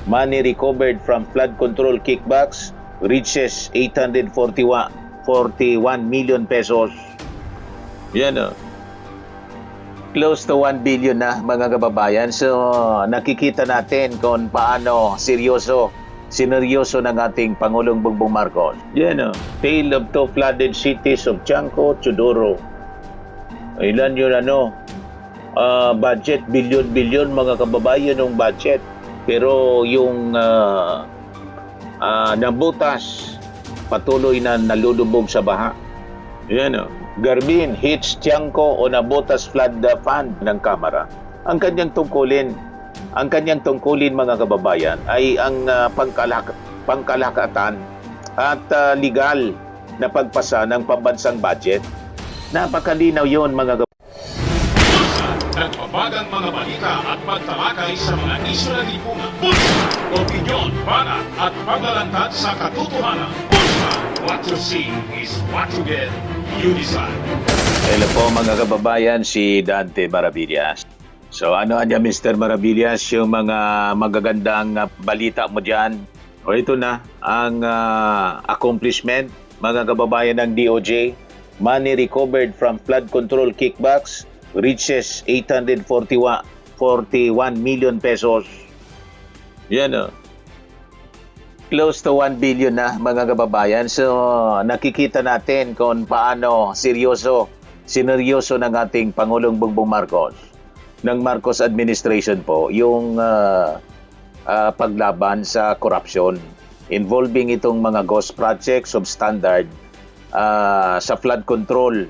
Money recovered from flood control kickbacks reaches 841 million pesos. Yan o. Close to 1 billion na mga kababayan. So nakikita natin kung paano seryoso ng ating Pangulong Bongbong Marcos. Yan o. Tale of two flooded cities of Tiangco, Teodoro. Ilan yun budget, bilyon mga kababayan ng budget. Pero yung nabutas, patuloy na nalulubog sa baha. Yan o. Garbin hits Tiangco on nabutas flood fund ng Kamara. Ang kanyang tungkulin mga kababayan ay ang pangkalahatan at legal na pagpasa ng pambansang budget. Napakalinaw yun mga kababayan. Nagbabagang mga balita at pagtalakay sa mga isyu ng lipunan. Bulsa! Opinyon, banat at paglalantad sa katotohanan. Bulsa! What you see is what you get. You decide. Hello po mga kababayan, si Dante Maravillas. So ano niya Mr. Maravillas, yung mga magagandang balita mo dyan? O ito na, ang accomplishment mga kababayan ng DOJ. Money recovered from flood control kickbacks reaches 841 million pesos. Yan o. Close to 1 billion na mga kababayan. So nakikita natin kung paano seryoso ng ating Pangulong Bongbong Marcos. Ng Marcos administration po, yung paglaban sa corruption involving itong mga ghost projects, substandard sa flood control.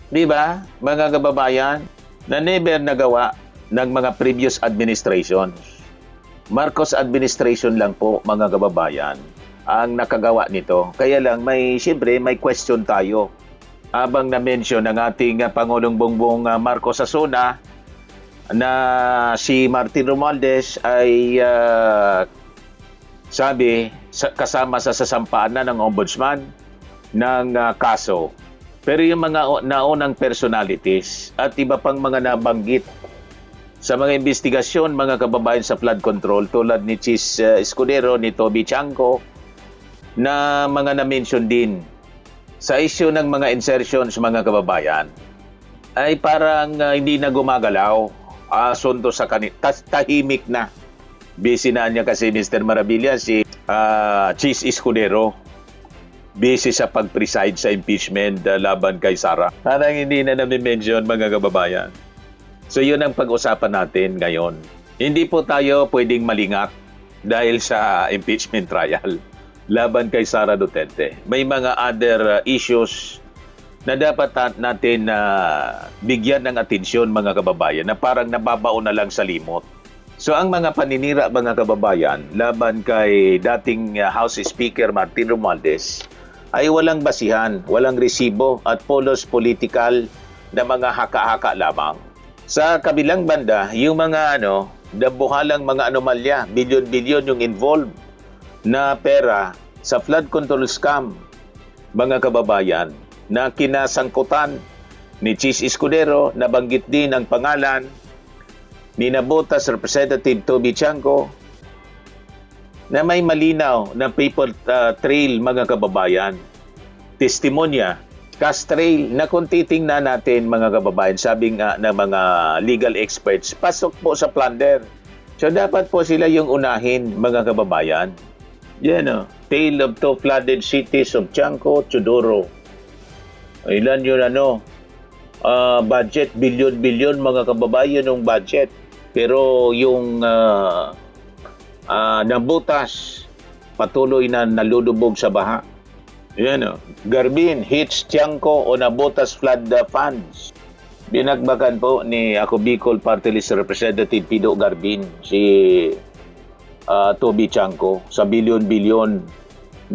Di ba, mga kababayan, na never nagawa ng mga previous administrations. Marcos administration lang po, mga kababayan, ang nakagawa nito. Kaya lang, siyempre, may question tayo. Habang na-mention ng ating Pangulong Bongbong Marcos sa SONA na si Martin Romualdez ay sabi, kasama sa sasampaan na ng ombudsman ng kaso. Pero yung mga naunang personalities at iba pang mga nabanggit sa mga investigasyon, mga kababayan sa flood control tulad ni Chis Escudero, ni Toby Tiangco, na mga na-mention din sa issue ng mga insertions, mga kababayan, ay parang hindi na gumagalaw. Asunto sa tahimik na. Busy na niya kasi Mr. Maravilla, si Chis Escudero. Busy sa pag-preside sa impeachment laban kay Sara. Parang hindi na nami-mention mga kababayan. So yun ang pag-usapan natin ngayon. Hindi po tayo pwedeng malingak dahil sa impeachment trial laban kay Sara Duterte. May mga other issues na dapat natin bigyan ng atensyon mga kababayan na parang nababaon na lang sa limot. So ang mga paninira mga kababayan laban kay dating House Speaker Martin Romualdez ay walang basihan, walang resibo at polos political na mga haka-haka lamang. Sa kabilang banda, yung mga dabuhalang mga anomalya, bilyon-bilyon yung involved na pera sa flood control scam, mga kababayan, na kinasangkutan ni Chis Escudero, nabanggit din ang pangalan ni Nabotas Representative Toby Tiangco, na may malinaw na paper trail mga kababayan, testimonya, cash trail na kung titingnan natin mga kababayan, sabi nga ng mga legal experts, pasok po sa plunder. So dapat po sila yung unahin mga kababayan. Yan o, tale of two flooded cities of Tiangco, Teodoro. Ilan yun budget, bilyon mga kababayan ng budget. Pero yung nabutas, patuloy na nalulubog sa baha. Yan o. Garbin hits Tiangco on nabutas flood funds. Binagbakan po ni Ako Bicol Party List Representative Pido Garbin si Toby Tiangco sa bilyon-bilyon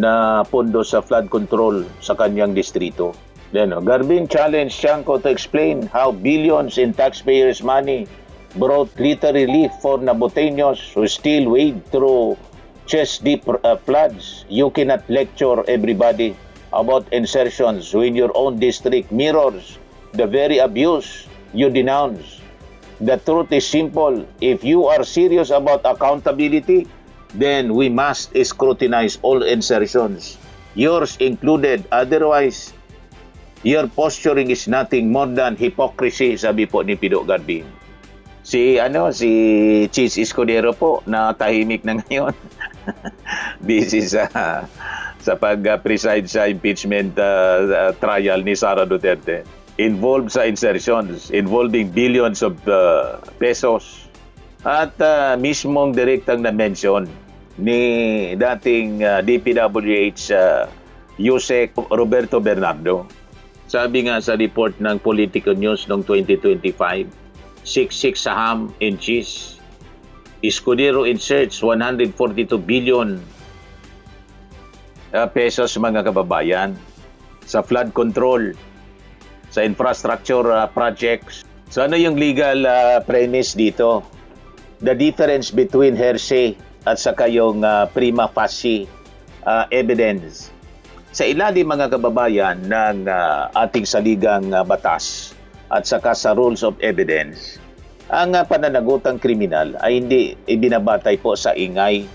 na pondo sa flood control sa kanyang distrito. Yan o. Garbin challenged Tiangco to explain how billions in taxpayers' money brought little relief for Naboteños who still wade through chest-deep floods. You cannot lecture everybody about insertions when your own district mirrors the very abuse you denounce. The truth is simple. If you are serious about accountability, then we must scrutinize all insertions, yours included. Otherwise, your posturing is nothing more than hypocrisy, sabi po ni Pido Garbin. Si Cheese Escudero po na tahimik na ngayon. Busy sa pag-preside sa impeachment trial ni Sara Duterte. Involved sa insertions involving billions of pesos. At mismong direktang na-mention ni dating DPWH Yusek Roberto Bernardo. Sabi nga sa report ng Politico News noong 2025, 66 sa ham and cheese. Escudero inserts 142 billion pesos, mga kababayan, sa flood control, sa infrastructure projects. So ano yung legal premise dito? The difference between hearsay at saka yung prima facie evidence. Sa ilalim, mga kababayan, ng ating saligang batas at saka sa rules of evidence, ang pananagutang kriminal ay hindi ibinabatay po sa ingay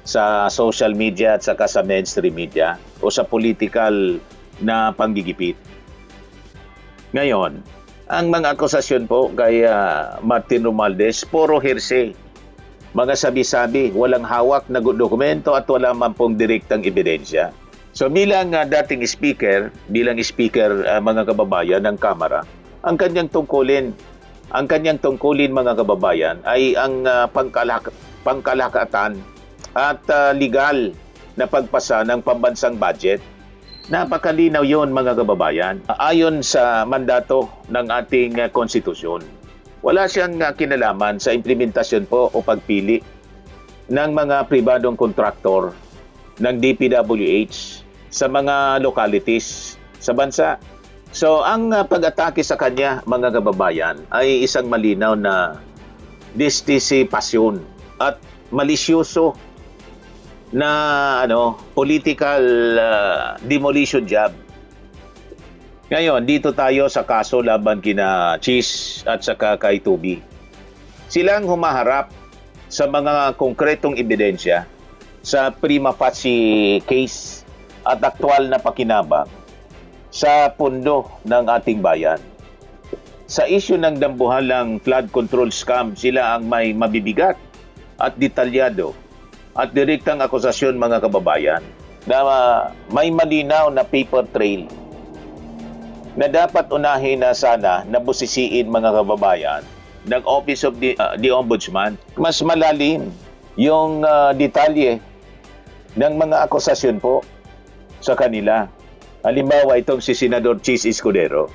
sa social media at saka sa mainstream media o sa political na panggigipit. Ngayon, ang mga akusasyon po kay Martin Romualdez, puro hearsay. Mga sabi-sabi, walang hawak na dokumento at wala man pong direktang ebidensya. So bilang dating speaker, mga kababayan ng Kamara, ang kanyang tungkulin mga kababayan ay ang pangkalahatan at legal na pagpasa ng pambansang budget. Napakalinaw yon, mga kababayan. Ayon sa mandato ng ating konstitusyon, wala siyang kinalaman sa implementasyon po o pagpili ng mga pribadong kontraktor ng DPWH sa mga localities sa bansa. So, ang pag-atake sa kanya, mga kababayan, ay isang malinaw na distisipasyon at malisyoso na political demolition job. Ngayon, dito tayo sa kaso laban kina Cheese at saka kay Tubi. Silang humaharap sa mga konkretong ebidensya sa prima facie case at aktwal na pakinabang sa pundo ng ating bayan. Sa isyu ng dambuhalang flood control scam, sila ang may mabibigat at detalyado at direktang akusasyon, mga kababayan, na may malinaw na paper trail na dapat unahin na sana na busisiin, mga kababayan, ng Office of the Ombudsman. Mas malalim yung detalye ng mga akusasyon po sa kanila. Halimbawa, itong si Senador Cheese Escudero,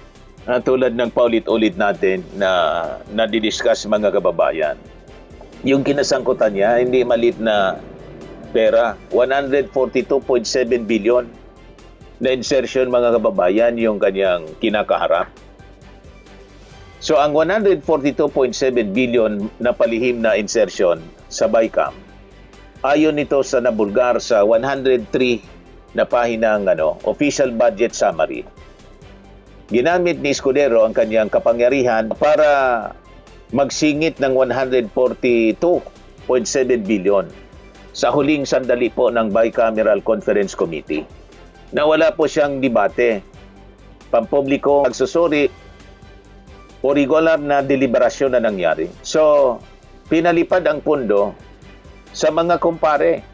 tulad ng paulit-ulit natin na didiscuss, mga kababayan. Yung kinasangkutan niya, hindi malit na pera, 142.7 billion na insertion, mga kababayan, yung kanyang kinakaharap. So, ang 142.7 billion na palihim na insertion sa BICAM, ayon nito sa nabulgar sa 103 na pahinang official budget summary. Ginamit ni Escudero ang kanyang kapangyarihan para magsingit ng 142.7 billion sa huling sandali po ng Bicameral Conference Committee na wala po siyang debate, pampubliko, pagsusuri o regular na deliberasyon na nangyari. So, pinalipad ang pundo sa mga kumpare.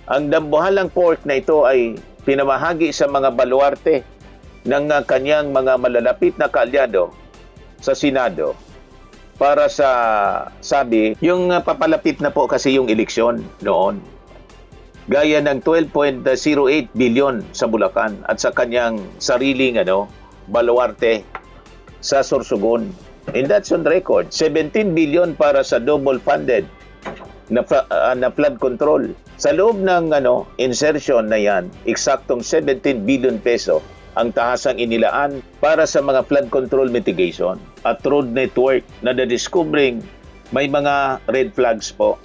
Ang dambuhalang pork na ito ay pinamahagi sa mga baluarte ng kanyang mga malalapit na kaalyado sa Senado para sa, sabi, yung papalapit na po kasi yung eleksyon noon. Gaya ng 12.08 billion sa Bulacan at sa kanyang sariling baluarte sa Sorsogon. And that's on record. 17 billion para sa double funded na flood control. Sa loob ng insertion na yan, eksaktong 17 billion peso ang tahasang inilaan para sa mga flood control mitigation at road network na na-discovering may mga red flags po.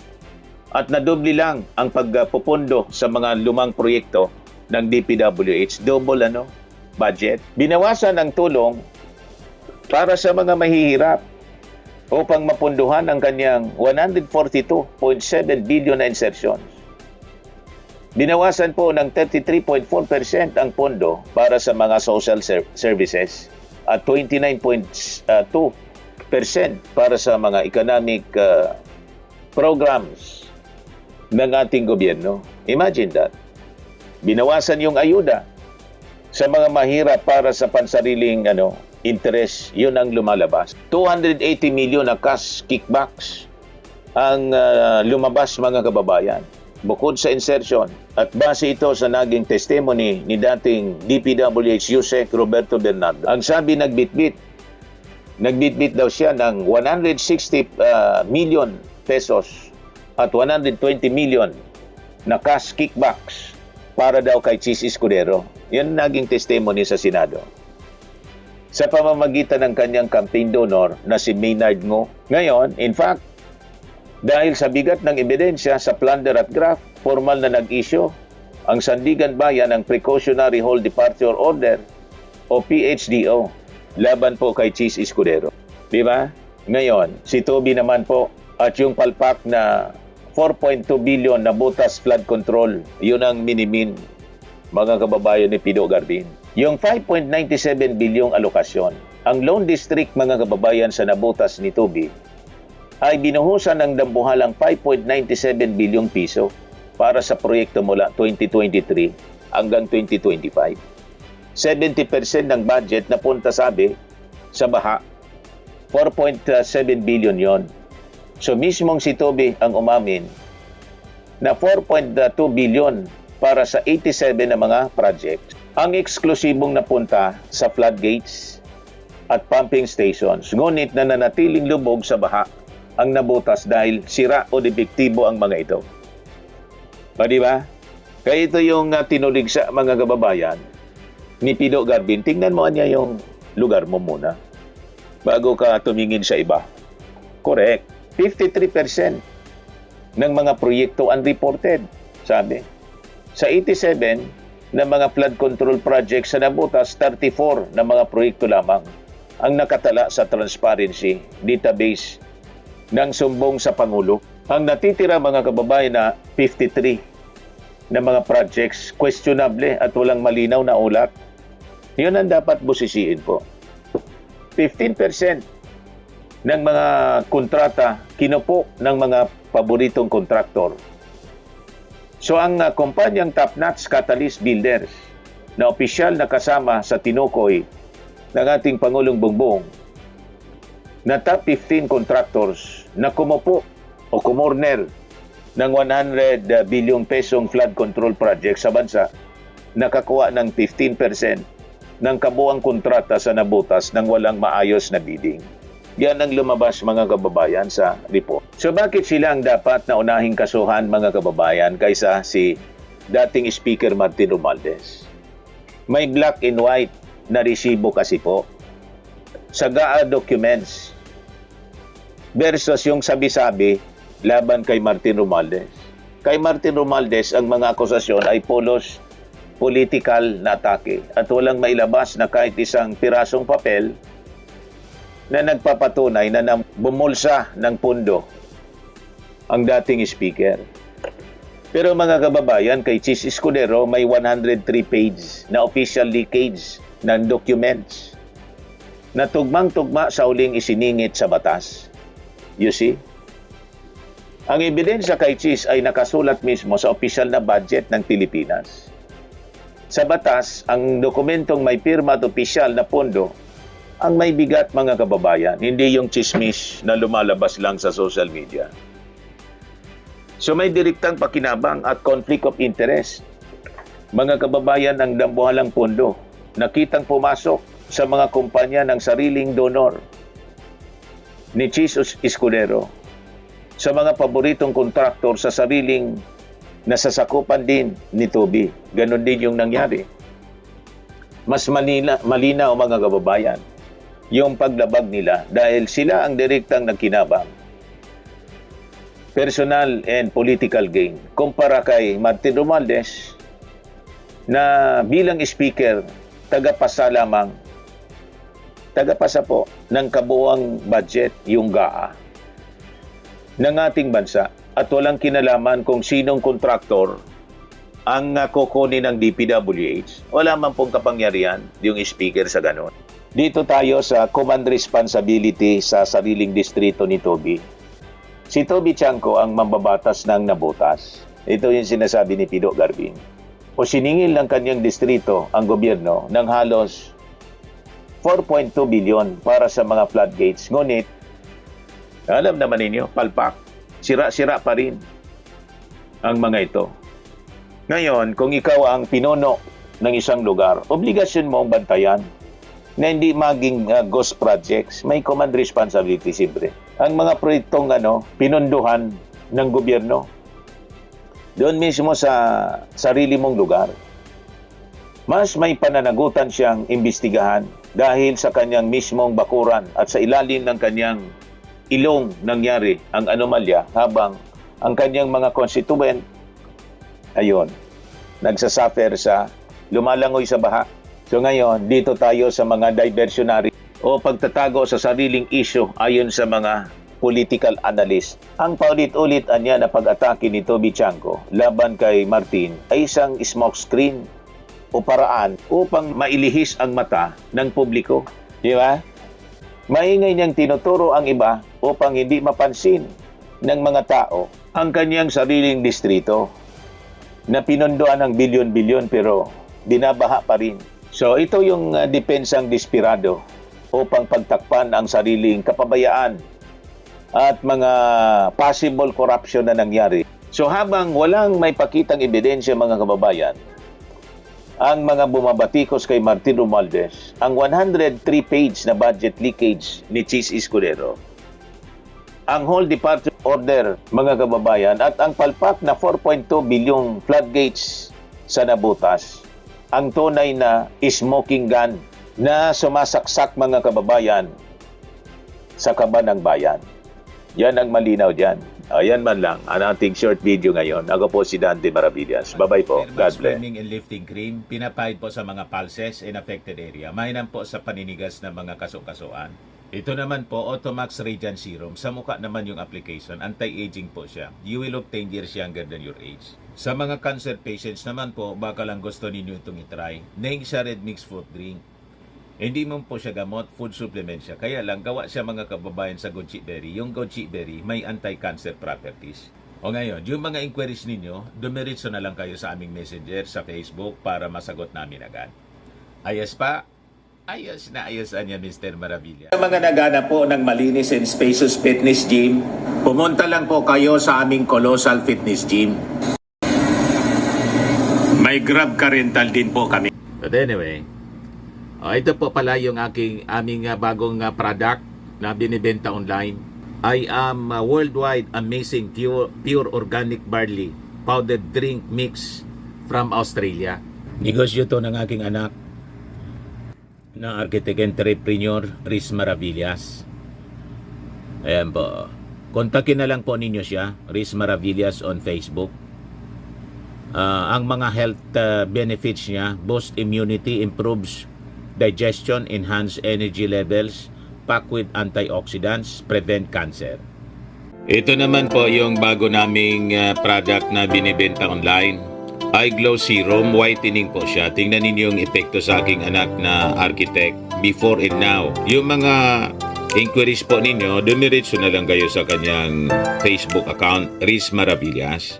At nadobli lang ang pagpupundo sa mga lumang proyekto ng DPWH. Double budget. Binawasan ang tulong para sa mga mahihirap upang mapunduhan ang kanyang 142.7 billion na insertions. Binawasan po ng 33.4% ang pondo para sa mga social services at 29.2% para sa mga economic programs ng ating gobyerno. Imagine that. Binawasan yung ayuda sa mga mahirap para sa pansariling interest, yun ang lumalabas. 280 million na cash kickbacks ang lumabas mga kababayan. Bukod sa insertion, at base ito sa naging testimony ni dating DPWH Yusek Roberto Bernardo, ang sabi nagbitbit daw siya ng 160 million pesos at 120 million na cash kickbacks para daw kay Chis Escudero. Yan naging testimony sa Senado. Sa pamamagitan ng kanyang campaign donor na si Maynard Ngo. Ngayon, in fact, dahil sa bigat ng ebidensya sa plunder at graft, formal na nag-issue ang Sandigan Bayan ng Precautionary Hold Departure Order o PHDO laban po kay Chis Escudero. Di ba? Ngayon, si Toby naman po at yung palpak na 4.2 billion na butas flood control, yun ang minimin mga kababayan ni Pido Garbin. Yung 5.97 bilyong alokasyon, ang loan district mga kababayan sa nabutas ni Toby ay binuhusan ng dambuhalang 5.97 bilyong piso para sa proyekto mula 2023 hanggang 2025. 70% ng budget na punta sabi sa baha, 4.7 billion yon. So mismong si Toby ang umamin na 4.2 billion para sa 87 na mga project. Ang eksklusibong napunta sa floodgates at pumping stations, ngunit nananatiling lubog sa baha ang nabutas dahil sira o depektibo ang mga ito. O di ba? Kaya ito yung tinulig sa mga kababayan ni Pido Garbin. Tingnan mo niya yung lugar mo muna bago ka tumingin sa iba. Correct. 53% ng mga proyekto unreported, sabi. Sa 87 na mga flood control projects sa nabutas, 34 na mga proyekto lamang ang nakatala sa transparency database ng sumbong sa Pangulo. Ang natitira mga kababayan na 53 na mga projects questionable at walang malinaw na ulat. Yun ang dapat busisiin po. 15% ng mga kontrata kinupo ng mga paboritong kontraktor. So ang kumpanyang Top-Notch Catalyst Builders na opisyal na kasama sa tinukoy ng ating Pangulong Bongbong na top 15 contractors na kumupo o kumorner ng 100 bilyong pesong flood control project sa bansa, nakakuha ng 15% ng kabuang kontrata sa nabutas ng walang maayos na bidding. Yan ang lumabas mga kababayan sa report. So bakit sila ang dapat na unahing kasuhan mga kababayan kaysa si dating Speaker Martin Romualdez? May black and white na resibo kasi po sa GAA documents versus yung sabi-sabi laban kay Martin Romualdez. Kay Martin Romualdez, ang mga akusasyon ay pulos political na atake at walang mailabas na kahit isang pirasong papel na nagpapatunay na bumulsa ng pundo ang dating speaker. Pero mga kababayan, kay Chis Escudero may 103 page na official leakage ng documents na tugmang-tugma sa uling isiningit sa batas. You see? Ang ebidensya kay Chis ay nakasulat mismo sa official na budget ng Pilipinas. Sa batas, ang dokumentong may pirma at opisyal na pondo ang may bigat mga kababayan, hindi yung chismis na lumalabas lang sa social media. So may direktang pakinabang at conflict of interest. Mga kababayan, ang dambuhalang pondo nakitang pumasok sa mga kumpanya ng sariling donor ni Chis Escudero, sa mga paboritong kontraktor sa sariling nasasakupan din ni Toby. Ganon din yung nangyari. Mas malinaw mga kababayan yung paglabag nila dahil sila ang direktang nagkinabang. Personal and political gain. Kumpara kay Martin Romualdez na bilang speaker, tagapasa lamang tagapasa po ng kabuuang budget, yung GAA, ng ating bansa. At walang kinalaman kung sinong kontraktor ang kukunin ng DPWH. Wala man pong kapangyarihan yung speaker sa ganon. Dito tayo sa command responsibility sa sariling distrito ni Toby. Si Toby Chanco ang mambabatas ng nabutas. Ito yung sinasabi ni Pido Garbin. O siningil ng kanyang distrito ang gobyerno ng halos 4.2 billion para sa mga floodgates. Ngunit, alam naman ninyo, palpak, sira-sira pa rin ang mga ito. Ngayon, kung ikaw ang pinuno ng isang lugar, obligasyon mo ang bantayan na hindi maging ghost projects. May command responsibility siyempre. Ang mga proyektong pinunduhan ng gobyerno, doon mismo sa sarili mong lugar, mas may pananagutan siyang imbestigahan dahil sa kanyang mismong bakuran at sa ilalim ng kanyang ilong nangyari ang anomalya habang ang kanyang mga constituent, ayun, nagsasuffer sa lumalangoy sa baha. So ngayon, dito tayo sa mga diversionary o pagtatago sa sariling issue ayon sa mga political analyst. Ang paulit-ulit anya na pag-atake ni Toby Chanco laban kay Martin ay isang smokescreen o paraan upang mailihis ang mata ng publiko. Di ba? Maingay niyang tinuturo ang iba upang hindi mapansin ng mga tao ang kanyang sariling distrito na pinunduan ng bilyon-bilyon pero binabaha pa rin. So ito yung depensang desperado upang pagtakpan ang sariling kapabayaan at mga possible corruption na nangyari. So habang walang may pakitang ebidensya mga kababayan, ang mga bumabatikos kay Martin Romualdez, ang 103-page na budget leakage ni Chis Escudero, ang whole departure order mga kababayan at ang palpak na 4.2 bilyong floodgates sa nabutas, ang tunay na smoking gun na sumasaksak mga kababayan sa kaban ng bayan. Yan ang malinaw dyan. Ayan man lang ang ating short video ngayon. Ako po si Dante Maravillas. Bye-bye po. God bless. Swimming and lifting cream, pinapahid po sa mga pulses in affected area. Mainam po sa paninigas ng mga kaso-kasuan. Ito naman po, Automax Radiant Serum. Sa mukha naman yung application. Anti-aging po siya. You will look 10 years younger than your age. Sa mga cancer patients naman po, baka lang gusto ninyo itong itry. Neng siya red mixed fruit drink. Hindi mo po siya gamot, food supplement siya. Kaya lang, gawa siya mga kababayan sa goji berry. Yung goji berry may anti-cancer properties. O ngayon, yung mga inquiries ninyo, dumiritso na lang kayo sa aming messenger sa Facebook para masagot namin agad. Ayos pa? Ayos na ayos niya, Mr. Maravilla. Sa mga nagana po ng malinis and spacious fitness gym, pumunta lang po kayo sa aming Colossal Fitness Gym. May Grab car rental din po kami. But anyway, ito po pala yung aming bagong product na binibenta online. I am worldwide amazing pure organic barley powdered drink mix from Australia. Negosyo to ng aking anak na architect entrepreneur Riz Maravillas. Ayan po. Kontakin na lang po ninyo siya, Riz Maravillas on Facebook. Ang mga health benefits niya, boost immunity, improves digestion, enhance energy levels, packed with antioxidants, prevent cancer. Ito naman po yung bago naming product na binibenta online. Eye Glow Serum, whitening po siya. Tingnan ninyo yung epekto sa aking anak na architect before and now. Yung mga inquiries po ninyo, dumiretso na lang kayo sa kanyang Facebook account, Riz Maravillas.